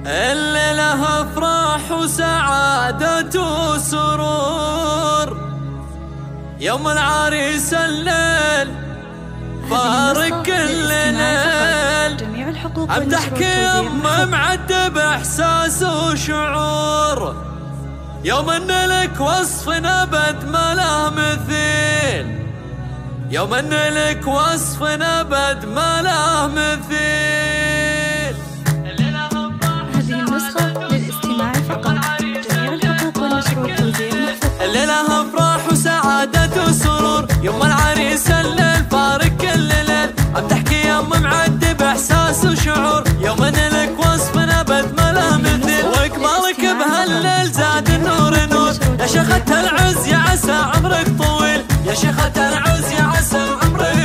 اللي له افراح وسعادة وسرور، يوم العريس الليل فارق كل ليل، امدحك يما معدب احساس وشعور، يوم ان لك وصف ابد ما له مثيل، يوم ان لك وصف ابد ما له مثيل. هذه النسخة للاستماع فقط، جميع الحقوق والمشروع توزيع محفوظ. الليلة افراح وسعادة وسرور، يوم العريس الليل فارق كل ليل، امدحك يما معدب احساس وشعور، يوم ان لك وصف ابد ما له مثيل، واقبالك بهالليل زاد النور نور، يا شيخة العز يا عسى عمرك طويل، يا شيخة العز يا عسى عمرك،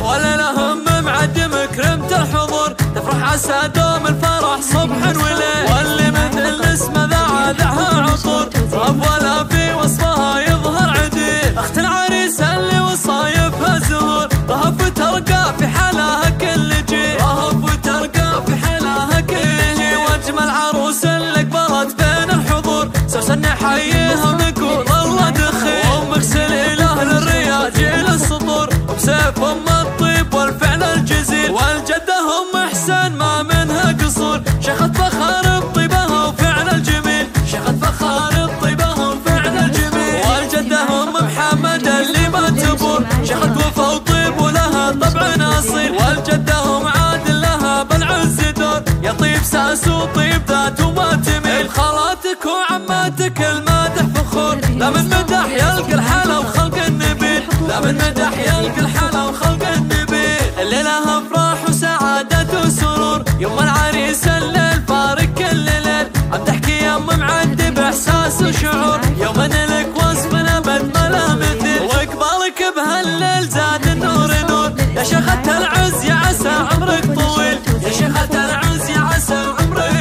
وليلة هم معدم كرمت الحضور، تفرح عسى دوم الفرح صبح وليل، واللي مثل اسمه ذا ذعها عطور، رب ولا في وصفها يظهر عديل، اخت العريس اللي وصايفها زهور، رهف وترقى في حالها كل جيل، رهف وترقى في حالها كل جيل، واجمل عروس اللي قبلت بين الحضور، سوسن نحييها ونقول الله دخيل، ومغسل اله للرياجيل السطور، وبسيف ام الطيب والفعل الجزيل، والجده ام احسن ما منها قصور، شيخة فخار بطيبها وفعل الجميل، شيخة فخار بطيبها وفعل الجميل، والجده ام محمد اللي ما تبور، شيخة وفا وطيب ولها طبع اصيل، والجده ام عادل لها بالعز دور، يا طيب ساس وطيب ذات وما تميل، خالاتك وعماتك المادح فخور، لا من مدح يلقى الحلا وخلق النبيل، لا من مدح يلقى الحلا وخلق النبيل. الليلة افراح وسعادة وسرور، يوم العريس الليل فارق كل ليل، امدحك يما معدب احساس وشعور، يوم ان لك وصف ابد ما له مثيل، واقبالك بهالليل زاد النور نور، يا شيخة العز يا عسى عمرك طويل، يا شيخة العز يا عسى عمرك،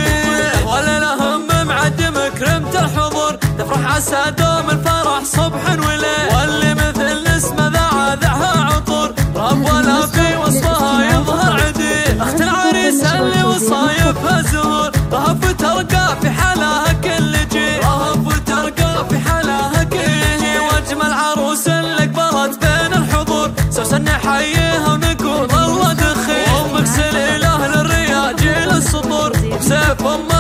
وليلة هم معدم كرمت الحضور، تفرح عسى دوم الفرح صبح وليل، واللي مثل اسمه ذعها عطور، رب ولا في وصفها يظهر عديل، اخت العريس اللي وصايفها زهور، رهف وترقى في حالها كل جيل، رهف وترقى في حالها كل جيل، واجمل عروس اللي قبلت بين الحضور، سوسن نحييها ونقول الله دخيل، ومغسل اله للرياجيل السطور، وبسيف ام